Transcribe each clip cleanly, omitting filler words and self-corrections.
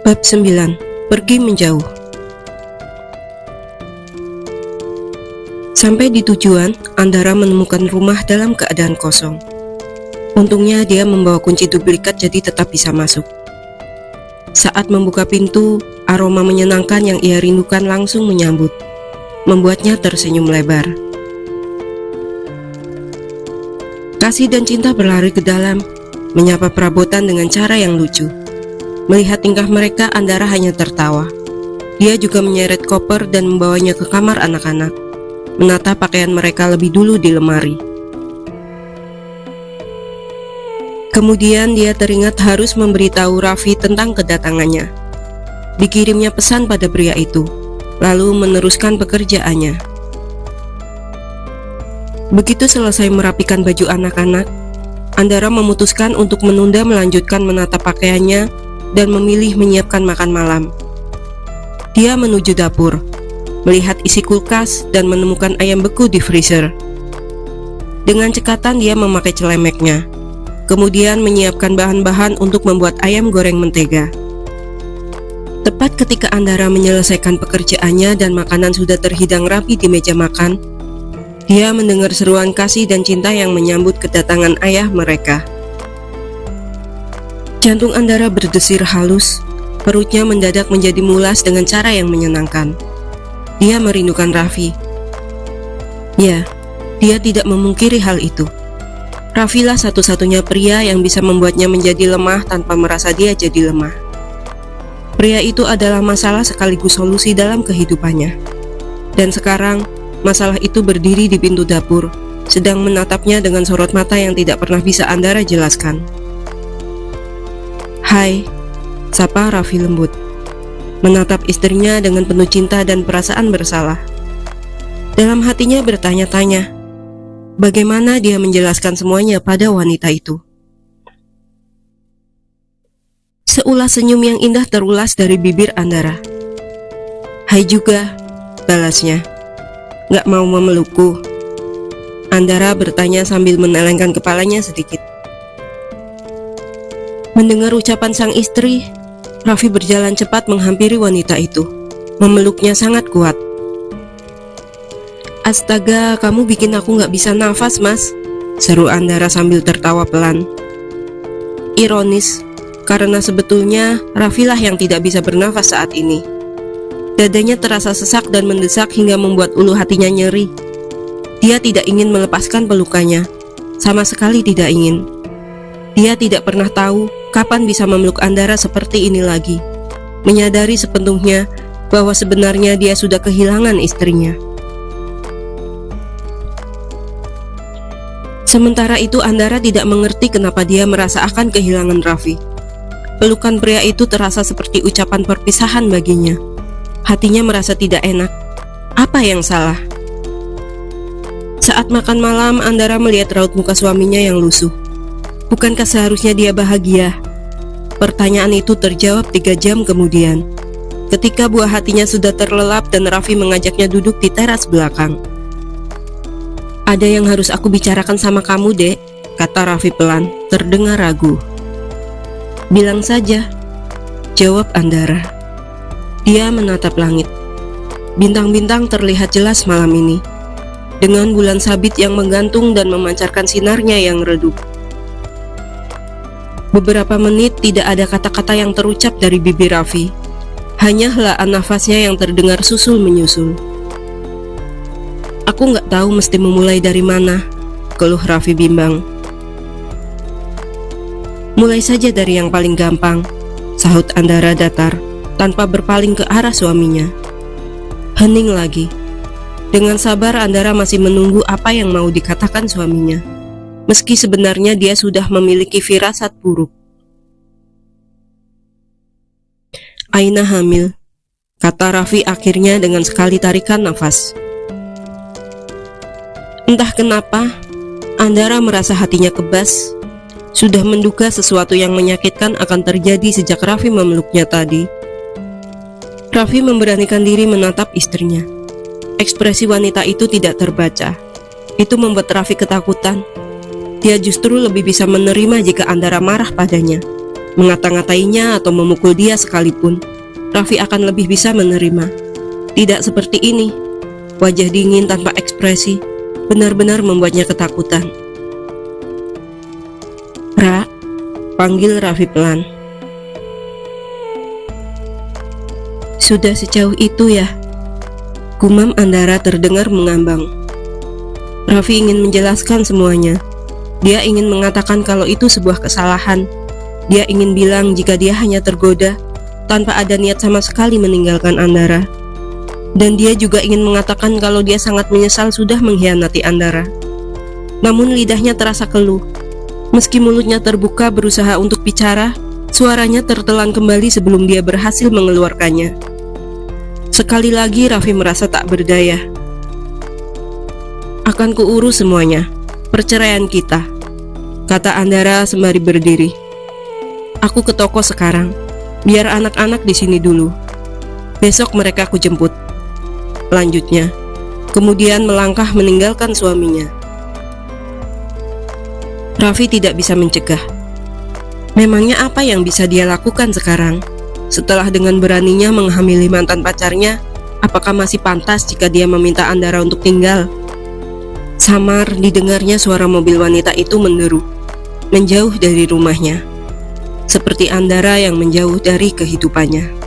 Bab 9. Pergi menjauh. Sampai di tujuan, Andara menemukan rumah dalam keadaan kosong. Untungnya dia membawa kunci duplikat jadi tetap bisa masuk. Saat membuka pintu, aroma menyenangkan yang ia rindukan langsung menyambut, membuatnya tersenyum lebar. Kasih dan cinta berlari ke dalam, menyapa perabotan dengan cara yang lucu. Melihat tingkah mereka, Andara hanya tertawa. Dia juga menyeret koper dan membawanya ke kamar anak-anak, menata pakaian mereka lebih dulu di lemari. Kemudian dia teringat harus memberitahu Raffi tentang kedatangannya. Dikirimnya pesan pada pria itu, lalu meneruskan pekerjaannya. Begitu selesai merapikan baju anak-anak, Andara memutuskan untuk menunda melanjutkan menata pakaiannya dan memilih menyiapkan makan malam. Dia menuju dapur, melihat isi kulkas dan menemukan ayam beku di freezer. Dengan cekatan dia memakai celemeknya, kemudian menyiapkan bahan-bahan untuk membuat ayam goreng mentega. Tepat ketika Andara menyelesaikan pekerjaannya dan makanan sudah terhidang rapi di meja makan, dia mendengar seruan kasih dan cinta yang menyambut kedatangan ayah mereka. Jantung Andara berdesir halus, perutnya mendadak menjadi mulas dengan cara yang menyenangkan. Dia merindukan Raffi. Ya, dia tidak memungkiri hal itu. Raffi lah satu-satunya pria yang bisa membuatnya menjadi lemah tanpa merasa dia jadi lemah. Pria itu adalah masalah sekaligus solusi dalam kehidupannya. Dan sekarang, masalah itu berdiri di pintu dapur, sedang menatapnya dengan sorot mata yang tidak pernah bisa Andara jelaskan. "Hai," sapa Raffi lembut, menatap istrinya dengan penuh cinta dan perasaan bersalah. Dalam hatinya bertanya-tanya, bagaimana dia menjelaskan semuanya pada wanita itu. Seulas senyum yang indah terulas dari bibir Andara. "Hai juga," balasnya. "Gak mau memelukku?" Andara bertanya sambil menelengkan kepalanya sedikit. Mendengar ucapan sang istri, Raffi berjalan cepat menghampiri wanita itu, memeluknya sangat kuat. "Astaga, kamu bikin aku gak bisa nafas, Mas," seru Andara sambil tertawa pelan. Ironis, karena sebetulnya Raffi lah yang tidak bisa bernafas saat ini. Dadanya terasa sesak dan mendesak hingga membuat ulu hatinya nyeri. Dia tidak ingin melepaskan pelukannya, sama sekali tidak ingin. Dia tidak pernah tahu kapan bisa memeluk Andara seperti ini lagi, menyadari sepenuhnya bahwa sebenarnya dia sudah kehilangan istrinya. Sementara itu Andara tidak mengerti kenapa dia merasa akan kehilangan Raffi. Pelukan pria itu terasa seperti ucapan perpisahan baginya. Hatinya merasa tidak enak. Apa yang salah? Saat makan malam, Andara melihat raut muka suaminya yang lusuh. Bukankah seharusnya dia bahagia? Pertanyaan itu terjawab 3 jam kemudian, ketika buah hatinya sudah terlelap dan Raffi mengajaknya duduk di teras belakang. "Ada yang harus aku bicarakan sama kamu, Dek," kata Raffi pelan, terdengar ragu. "Bilang saja," jawab Andara. Dia menatap langit. Bintang-bintang terlihat jelas malam ini, dengan bulan sabit yang menggantung dan memancarkan sinarnya yang redup. Beberapa menit tidak ada kata-kata yang terucap dari bibir Raffi, hanya helaan nafasnya yang terdengar susul menyusul. "Aku nggak tahu mesti memulai dari mana," keluh Raffi bimbang. "Mulai saja dari yang paling gampang," sahut Andara datar, tanpa berpaling ke arah suaminya. Hening lagi. Dengan sabar Andara masih menunggu apa yang mau dikatakan suaminya, meski sebenarnya dia sudah memiliki firasat buruk. "Aina hamil," kata Raffi akhirnya dengan sekali tarikan nafas. Entah kenapa, Andara merasa hatinya kebas. Sudah menduga sesuatu yang menyakitkan akan terjadi sejak Raffi memeluknya tadi. Raffi memberanikan diri menatap istrinya. Ekspresi wanita itu tidak terbaca. Itu membuat Raffi ketakutan. Dia justru lebih bisa menerima jika Andara marah padanya. mengata-ngatainya atau memukul dia sekalipun, Raffi akan lebih bisa menerima. Tidak seperti ini. Wajah dingin tanpa ekspresi benar-benar membuatnya ketakutan. "Ra," panggil Raffi pelan. "Sudah sejauh itu ya?" Gumam Andara terdengar mengambang. Raffi ingin menjelaskan semuanya. Dia ingin mengatakan kalau itu sebuah kesalahan. Dia ingin bilang jika dia hanya tergoda tanpa ada niat sama sekali meninggalkan Andara. Dan dia juga ingin mengatakan kalau dia sangat menyesal sudah mengkhianati Andara. Namun lidahnya terasa keluh. Meski mulutnya terbuka berusaha untuk bicara, suaranya tertelan kembali sebelum dia berhasil mengeluarkannya. Sekali lagi Raffi merasa tak berdaya. "Akan kuurus semuanya, perceraian kita," kata Andara sembari berdiri. "Aku ke toko sekarang. Biar anak-anak di sini dulu. Besok mereka aku jemput," lanjutnya. Kemudian melangkah meninggalkan suaminya. Raffi tidak bisa mencegah. Memangnya apa yang bisa dia lakukan sekarang? Setelah dengan beraninya menghamili mantan pacarnya, apakah masih pantas jika dia meminta Andara untuk tinggal? Samar didengarnya suara mobil wanita itu menderu, menjauh dari rumahnya. Seperti Andara yang menjauh dari kehidupannya.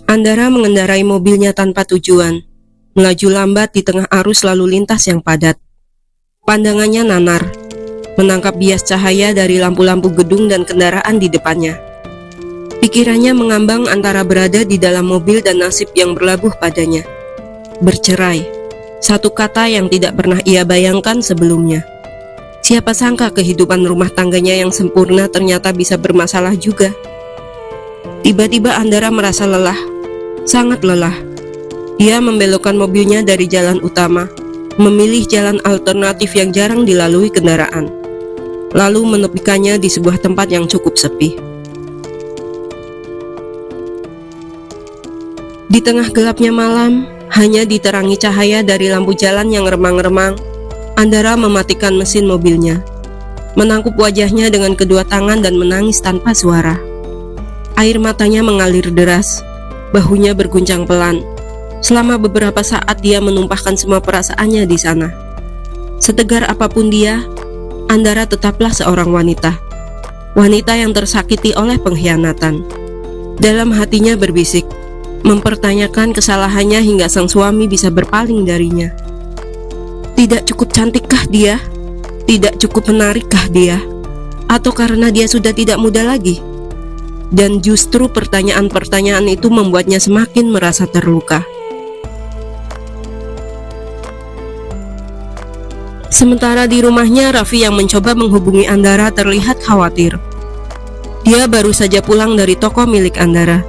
Andara mengendarai mobilnya tanpa tujuan, melaju lambat di tengah arus lalu lintas yang padat. Pandangannya nanar, menangkap bias cahaya dari lampu-lampu gedung dan kendaraan di depannya. Pikirannya mengambang antara berada di dalam mobil dan nasib yang berlabuh padanya. Bercerai, satu kata yang tidak pernah ia bayangkan sebelumnya. Siapa sangka kehidupan rumah tangganya yang sempurna ternyata bisa bermasalah juga. Tiba-tiba Andara merasa lelah, sangat lelah. Dia membelokkan mobilnya dari jalan utama, memilih jalan alternatif yang jarang dilalui kendaraan, lalu menepikannya di sebuah tempat yang cukup sepi. Di tengah gelapnya malam, hanya diterangi cahaya dari lampu jalan yang remang-remang, Andara mematikan mesin mobilnya, menangkup wajahnya dengan kedua tangan dan menangis tanpa suara. Air matanya mengalir deras, bahunya berguncang pelan. Selama beberapa saat dia menumpahkan semua perasaannya di sana. Setegar apapun dia, Andara tetaplah seorang wanita. Wanita yang tersakiti oleh pengkhianatan. Dalam hatinya berbisik, mempertanyakan kesalahannya hingga sang suami bisa berpaling darinya. Tidak cukup cantikkah dia? Tidak cukup menarikkah dia? Atau karena dia sudah tidak muda lagi? Dan justru pertanyaan-pertanyaan itu membuatnya semakin merasa terluka. Sementara di rumahnya, Raffi yang mencoba menghubungi Andara terlihat khawatir. Dia baru saja pulang dari toko milik Andara,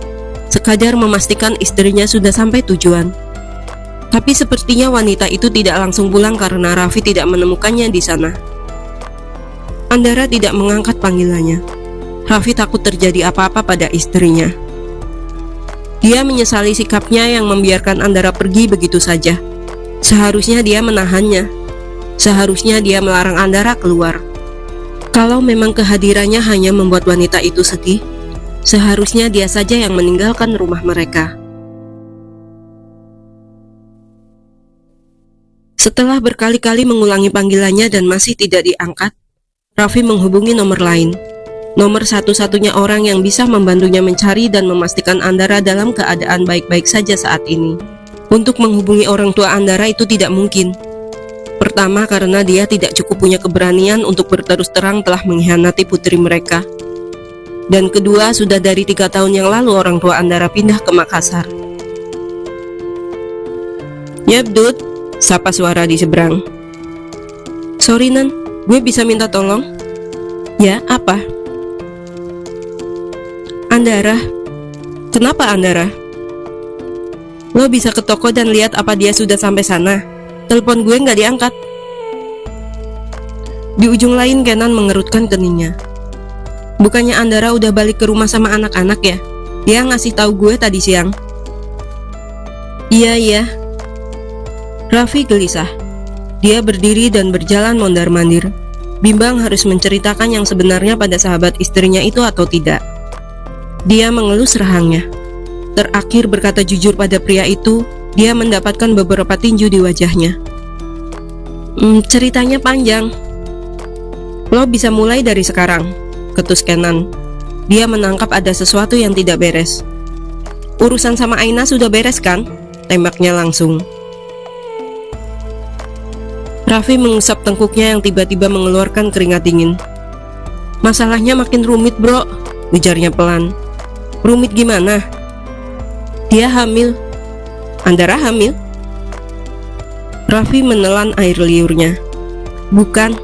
sekadar memastikan istrinya sudah sampai tujuan. Tapi sepertinya wanita itu tidak langsung pulang karena Raffi tidak menemukannya di sana. Andara tidak mengangkat panggilannya. Raffi takut terjadi apa-apa pada istrinya. Dia menyesali sikapnya yang membiarkan Andara pergi begitu saja. Seharusnya dia menahannya. Seharusnya dia melarang Andara keluar. Kalau memang kehadirannya hanya membuat wanita itu sedih, seharusnya dia saja yang meninggalkan rumah mereka. Setelah berkali-kali mengulangi panggilannya dan masih tidak diangkat, Raffi menghubungi nomor lain. Nomor satu-satunya orang yang bisa membantunya mencari dan memastikan Andara dalam keadaan baik-baik saja saat ini. Untuk menghubungi orang tua Andara itu tidak mungkin. Pertama, karena dia tidak cukup punya keberanian untuk berterus terang telah mengkhianati putri mereka. Dan kedua, sudah dari 3 tahun yang lalu orang tua Andara pindah ke Makassar. "Yap, Dut," sapa suara di seberang. "Sorry, Nan, gue bisa minta tolong?" "Ya, apa?" "Andara." "Kenapa Andara?" "Lo bisa ke toko dan lihat apa dia sudah sampai sana? Telepon gue nggak diangkat." Di ujung lain Kenan mengerutkan keningnya. "Bukannya Andara udah balik ke rumah sama anak-anak ya? Dia ngasih tahu gue tadi siang." Iya. Raffi gelisah. Dia berdiri dan berjalan mondar-mandir, bimbang harus menceritakan yang sebenarnya pada sahabat istrinya itu atau tidak. Dia mengelus rahangnya. Terakhir berkata jujur pada pria itu, dia mendapatkan beberapa tinju di wajahnya. Ceritanya panjang. Lo bisa mulai dari sekarang, ketus Kenan. Dia menangkap ada sesuatu yang tidak beres. Urusan sama Aina sudah beres kan? Tembaknya langsung. Raffi mengusap tengkuknya yang tiba-tiba mengeluarkan keringat dingin. Masalahnya makin rumit bro, ujarnya pelan. Rumit gimana? Dia hamil. Andara hamil? Raffi menelan air liurnya. Bukan,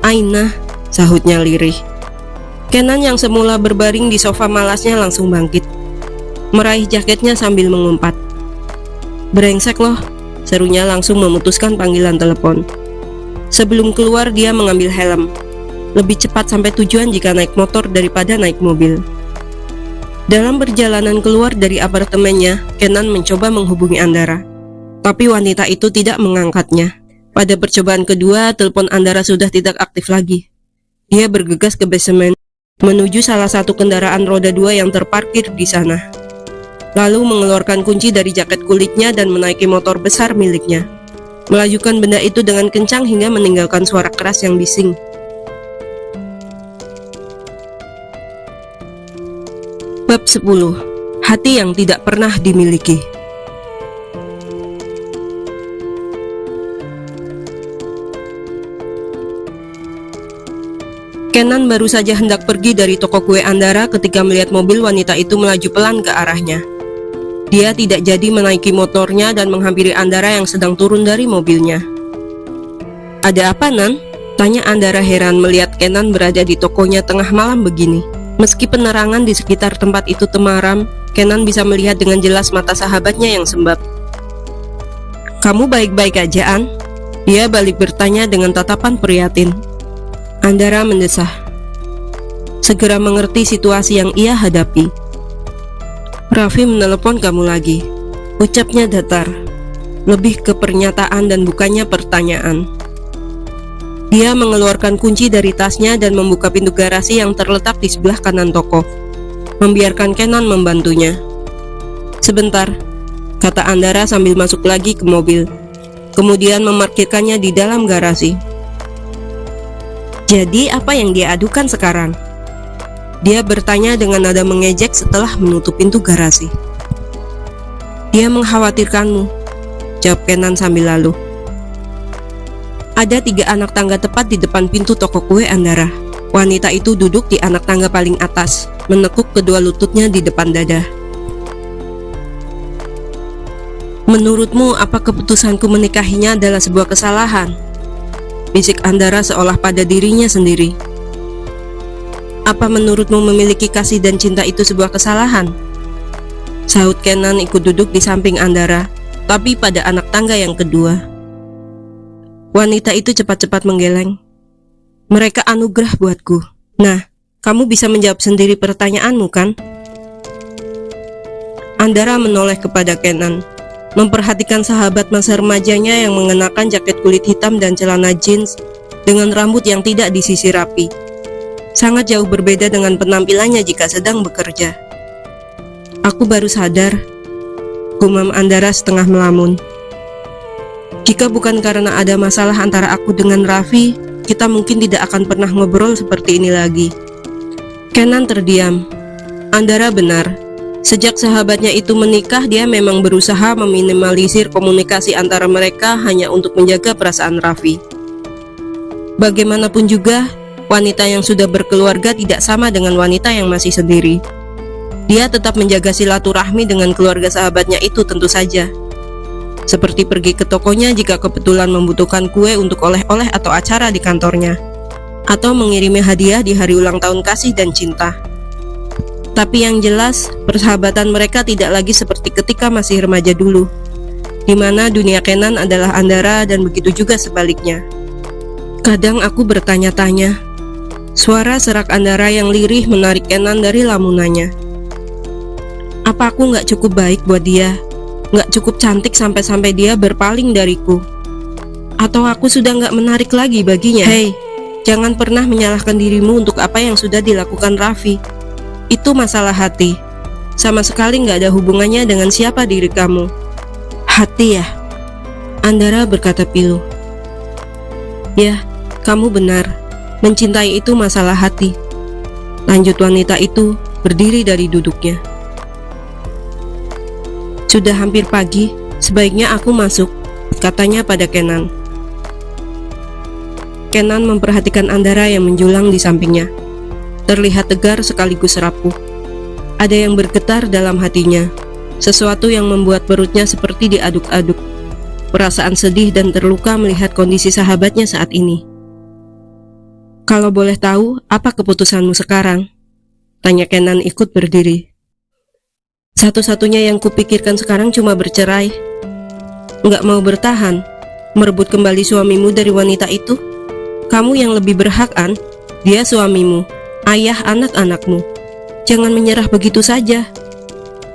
Aina, sahutnya lirih. Kenan yang semula berbaring di sofa malasnya langsung bangkit, meraih jaketnya sambil mengumpat. Brengsek loh, serunya langsung memutuskan panggilan telepon. Sebelum keluar dia mengambil helm. Lebih cepat sampai tujuan jika naik motor daripada naik mobil. Dalam perjalanan keluar dari apartemennya, Kenan mencoba menghubungi Andara, tapi wanita itu tidak mengangkatnya. Pada percobaan kedua, telepon Andara sudah tidak aktif lagi. Dia bergegas ke basement, menuju salah satu kendaraan roda 2 yang terparkir di sana. Lalu mengeluarkan kunci dari jaket kulitnya dan menaiki motor besar miliknya. Melajukan benda itu dengan kencang hingga meninggalkan suara keras yang bising. Bab 10. Hati yang tidak pernah dimiliki. Kenan baru saja hendak pergi dari toko kue Andara ketika melihat mobil wanita itu melaju pelan ke arahnya. Dia tidak jadi menaiki motornya dan menghampiri Andara yang sedang turun dari mobilnya. Ada apa, Nan? Tanya Andara heran melihat Kenan berada di tokonya tengah malam begini. Meski penerangan di sekitar tempat itu temaram, Kenan bisa melihat dengan jelas mata sahabatnya yang sembab. Kamu baik-baik aja, An? Dia balik bertanya dengan tatapan prihatin. Andara mendesah. Segera mengerti situasi yang ia hadapi. Raffi menelepon kamu lagi, ucapnya datar, lebih ke pernyataan dan bukannya pertanyaan. Dia mengeluarkan kunci dari tasnya dan membuka pintu garasi yang terletak di sebelah kanan toko, membiarkan Kenan membantunya. Sebentar, kata Andara sambil masuk lagi ke mobil, kemudian memarkirkannya di dalam garasi. Jadi apa yang dia adukan sekarang? Dia bertanya dengan nada mengejek setelah menutup pintu garasi. Dia mengkhawatirkanmu, jawab Kenan sambil lalu. Ada 3 anak tangga tepat di depan pintu toko kue Andara. Wanita itu duduk di anak tangga paling atas, menekuk kedua lututnya di depan dada. Menurutmu apa keputusanku menikahinya adalah sebuah kesalahan? Bisik Andara seolah pada dirinya sendiri. Apa menurutmu memiliki kasih dan cinta itu sebuah kesalahan? Sahut Kenan ikut duduk di samping Andara, tapi pada anak tangga yang kedua. Wanita itu cepat-cepat menggeleng. Mereka anugerah buatku. Nah, kamu bisa menjawab sendiri pertanyaanmu kan? Andara menoleh kepada Kenan, memperhatikan sahabat masa remajanya yang mengenakan jaket kulit hitam dan celana jeans dengan rambut yang tidak disisir rapi. Sangat jauh berbeda dengan penampilannya jika sedang bekerja. Aku baru sadar, gumam Andara setengah melamun. Jika bukan karena ada masalah antara aku dengan Raffi, kita mungkin tidak akan pernah ngobrol seperti ini lagi. Kenan terdiam. Andara benar. Sejak sahabatnya itu menikah, dia memang berusaha meminimalisir komunikasi antara mereka hanya untuk menjaga perasaan Raffi. Bagaimanapun juga, wanita yang sudah berkeluarga tidak sama dengan wanita yang masih sendiri. Dia tetap menjaga silaturahmi dengan keluarga sahabatnya itu tentu saja. Seperti pergi ke tokonya jika kebetulan membutuhkan kue untuk oleh-oleh atau acara di kantornya, atau mengirimi hadiah di hari ulang tahun kasih dan cinta. Tapi yang jelas, persahabatan mereka tidak lagi seperti ketika masih remaja dulu, di mana dunia Kenan adalah Andara dan begitu juga sebaliknya. Kadang aku bertanya-tanya. Suara serak Andara yang lirih menarik Kenan dari lamunannya. Apa aku nggak cukup baik buat dia? Nggak cukup cantik sampai-sampai dia berpaling dariku. Atau aku sudah nggak menarik lagi baginya? Hei, jangan pernah menyalahkan dirimu untuk apa yang sudah dilakukan Raffi. Itu masalah hati. Sama sekali nggak ada hubungannya dengan siapa diri kamu. Hati ya? Andara berkata pilu. Ya, kamu benar. Mencintai itu masalah hati. Lanjut wanita itu berdiri dari duduknya. Sudah hampir pagi, sebaiknya aku masuk, katanya pada Kenan. Kenan memperhatikan Andara yang menjulang di sampingnya. Terlihat tegar sekaligus rapuh. Ada yang bergetar dalam hatinya, sesuatu yang membuat perutnya seperti diaduk-aduk. Perasaan sedih dan terluka melihat kondisi sahabatnya saat ini. Kalau boleh tahu, apa keputusanmu sekarang? Tanya Kenan ikut berdiri. Satu-satunya yang kupikirkan sekarang cuma bercerai. Nggak mau bertahan, merebut kembali suamimu dari wanita itu. Kamu yang lebih berhak, An. Dia suamimu, ayah anak-anakmu. Jangan menyerah begitu saja,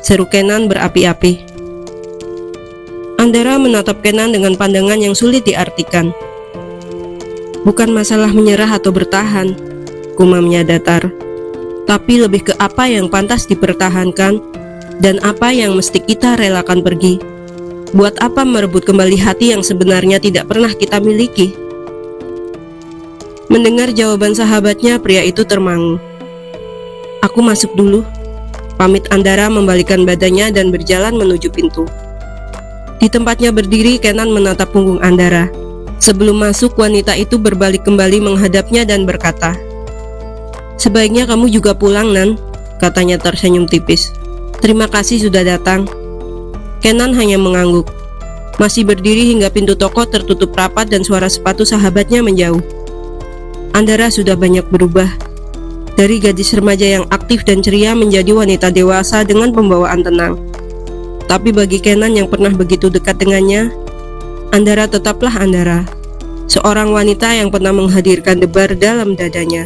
seru Kenan berapi-api. Andara menatap Kenan dengan pandangan yang sulit diartikan. Bukan masalah menyerah atau bertahan, gumamnya datar. Tapi lebih ke apa yang pantas dipertahankan dan apa yang mesti kita relakan pergi. Buat apa merebut kembali hati yang sebenarnya tidak pernah kita miliki? Mendengar jawaban sahabatnya, pria itu termangu. Aku masuk dulu, pamit Andara membalikkan badannya dan berjalan menuju pintu. Di tempatnya berdiri, Kenan menatap punggung Andara. Sebelum masuk, wanita itu berbalik kembali menghadapnya dan berkata, "Sebaiknya kamu juga pulang, Nan," katanya tersenyum tipis. "Terima kasih sudah datang." Kenan hanya mengangguk. Masih berdiri hingga pintu toko tertutup rapat dan suara sepatu sahabatnya menjauh. Andara sudah banyak berubah. Dari gadis remaja yang aktif dan ceria menjadi wanita dewasa dengan pembawaan tenang. Tapi bagi Kenan yang pernah begitu dekat dengannya, Andara tetaplah Andara. Seorang wanita yang pernah menghadirkan debar dalam dadanya.